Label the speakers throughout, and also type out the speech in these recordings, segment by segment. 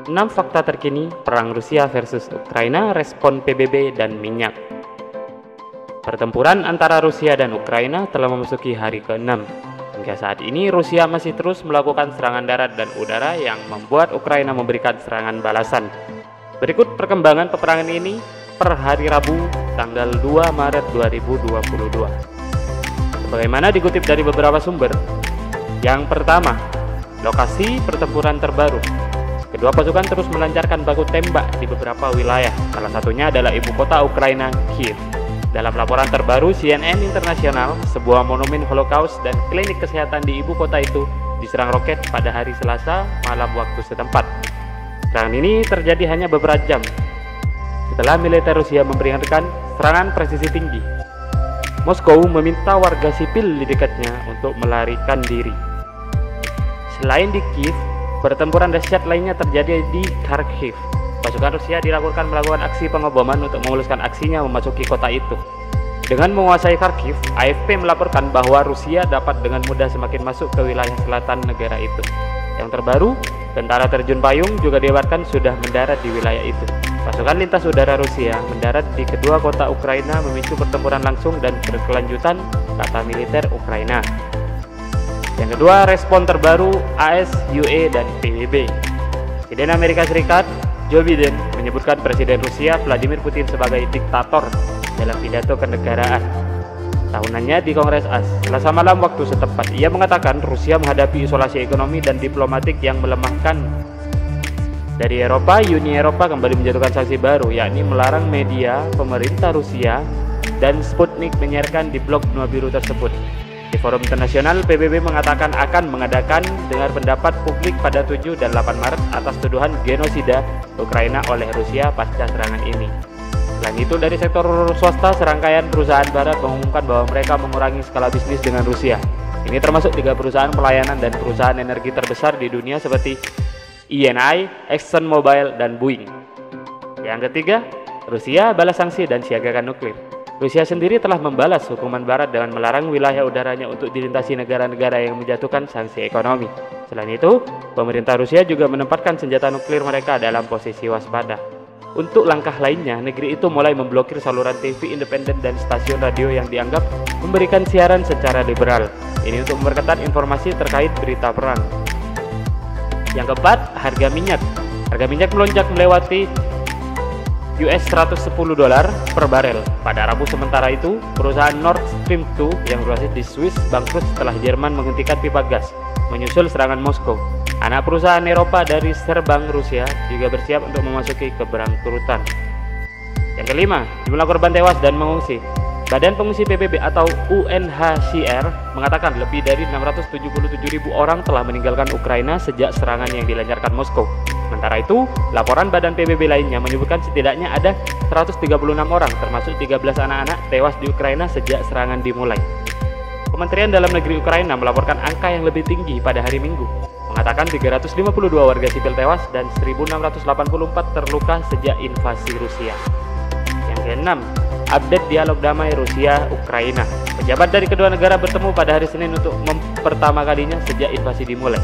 Speaker 1: 6 fakta terkini perang Rusia versus Ukraina, respon PBB dan minyak. Pertempuran antara Rusia dan Ukraina telah memasuki hari ke-6. Hingga saat ini Rusia masih terus melakukan serangan darat dan udara yang membuat Ukraina memberikan serangan balasan. Berikut perkembangan peperangan ini per hari Rabu tanggal 2 Maret 2022. Sebagaimana dikutip dari beberapa sumber. Yang pertama, lokasi pertempuran terbaru. Kedua pasukan terus melancarkan baku tembak di beberapa wilayah, salah satunya adalah ibu kota Ukraina, Kiev. Dalam laporan terbaru CNN Internasional, sebuah monumen Holocaust dan klinik kesehatan di ibu kota itu diserang roket pada hari Selasa malam waktu setempat. Serangan ini terjadi hanya beberapa jam setelah militer Rusia memperingatkan serangan presisi tinggi. Moskow meminta warga sipil di dekatnya untuk melarikan diri. Selain di Kiev, pertempuran dahsyat lainnya terjadi di Kharkiv. Pasukan Rusia dilaporkan melakukan aksi pengoboman untuk memuluskan aksinya memasuki kota itu. Dengan menguasai Kharkiv, AFP melaporkan bahwa Rusia dapat dengan mudah semakin masuk ke wilayah selatan negara itu. Yang terbaru, tentara terjun payung juga dikabarkan sudah mendarat di wilayah itu. Pasukan lintas udara Rusia mendarat di kedua kota Ukraina memicu pertempuran langsung dan berkelanjutan, kata militer Ukraina. Yang kedua, respon terbaru AS, UE, dan PBB. Presiden Amerika Serikat Joe Biden menyebutkan Presiden Rusia Vladimir Putin sebagai diktator dalam pidato kenegaraan tahunannya di Kongres AS. Selasa malam waktu setempat, ia mengatakan Rusia menghadapi isolasi ekonomi dan diplomatik yang melemahkan. Dari Eropa, Uni Eropa kembali menjatuhkan sanksi baru, yakni melarang media pemerintah Rusia dan Sputnik menyiarkan di blog benua biru tersebut. Di forum internasional, PBB mengatakan akan mengadakan dengar pendapat publik pada 7 dan 8 Maret atas tuduhan genosida Ukraina oleh Rusia pasca serangan ini. Selain itu, dari sektor swasta, serangkaian perusahaan barat mengumumkan bahwa mereka mengurangi skala bisnis dengan Rusia. Ini termasuk 3 perusahaan pelayanan dan perusahaan energi terbesar di dunia seperti Eni, ExxonMobil, dan Boeing. Yang ketiga, Rusia balas sanksi dan siagakan nuklir. Rusia sendiri telah membalas hukuman barat dengan melarang wilayah udaranya untuk dilintasi negara-negara yang menjatuhkan sanksi ekonomi. Selain itu, pemerintah Rusia juga menempatkan senjata nuklir mereka dalam posisi waspada. Untuk langkah lainnya, negeri itu mulai memblokir saluran TV independen dan stasiun radio yang dianggap memberikan siaran secara liberal. Ini untuk memperketat informasi terkait berita perang. Yang keempat, harga minyak. Harga minyak melonjak melewati US $110 per barel pada Rabu. Sementara itu, perusahaan Nord Stream 2 yang berbasis di Swiss bangkrut setelah Jerman menghentikan pipa gas menyusul serangan Moskow. Anak perusahaan Eropa dari Sberbank Rusia juga bersiap untuk memasuki keberangkutan. Yang kelima, jumlah korban tewas dan mengungsi. Badan Pengungsi PBB atau UNHCR mengatakan lebih dari 677.000 orang telah meninggalkan Ukraina sejak serangan yang dilancarkan Moskow. Sementara itu, laporan Badan PBB lainnya menyebutkan setidaknya ada 136 orang, termasuk 13 anak-anak, tewas di Ukraina sejak serangan dimulai. Kementerian Dalam Negeri Ukraina melaporkan angka yang lebih tinggi pada hari Minggu, mengatakan 352 warga sipil tewas dan 1.684 terluka sejak invasi Rusia. Yang keenam, update dialog damai Rusia-Ukraina. Pejabat dari kedua negara bertemu pada hari Senin untuk pertama kalinya sejak invasi dimulai.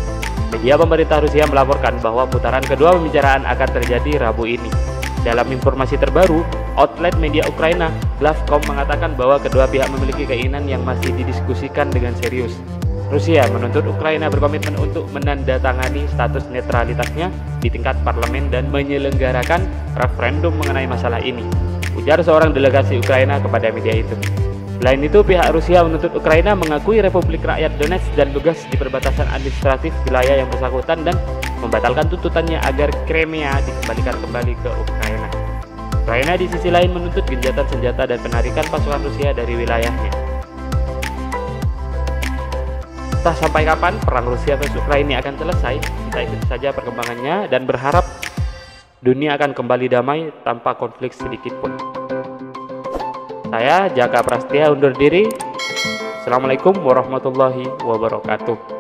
Speaker 1: Media pemerintah Rusia melaporkan bahwa putaran kedua pembicaraan akan terjadi Rabu ini. Dalam informasi terbaru, outlet media Ukraina, Glavkom, mengatakan bahwa kedua pihak memiliki keinginan yang masih didiskusikan dengan serius. Rusia menuntut Ukraina berkomitmen untuk menandatangani status netralitasnya di tingkat parlemen dan menyelenggarakan referendum mengenai masalah ini, ujar seorang delegasi Ukraina kepada media itu. Selain itu, pihak Rusia menuntut Ukraina mengakui Republik Rakyat Donetsk dan Lugansk di perbatasan administratif wilayah yang bersangkutan dan membatalkan tuntutannya agar Crimea dikembalikan kembali ke Ukraina. Ukraina di sisi lain menuntut gencatan senjata dan penarikan pasukan Rusia dari wilayahnya. Entah sampai kapan perang Rusia versus Ukraina ini akan selesai, kita ikuti saja perkembangannya dan berharap dunia akan kembali damai tanpa konflik sedikit pun. Saya Jaka Prastia undur diri. Assalamualaikum warahmatullahi wabarakatuh.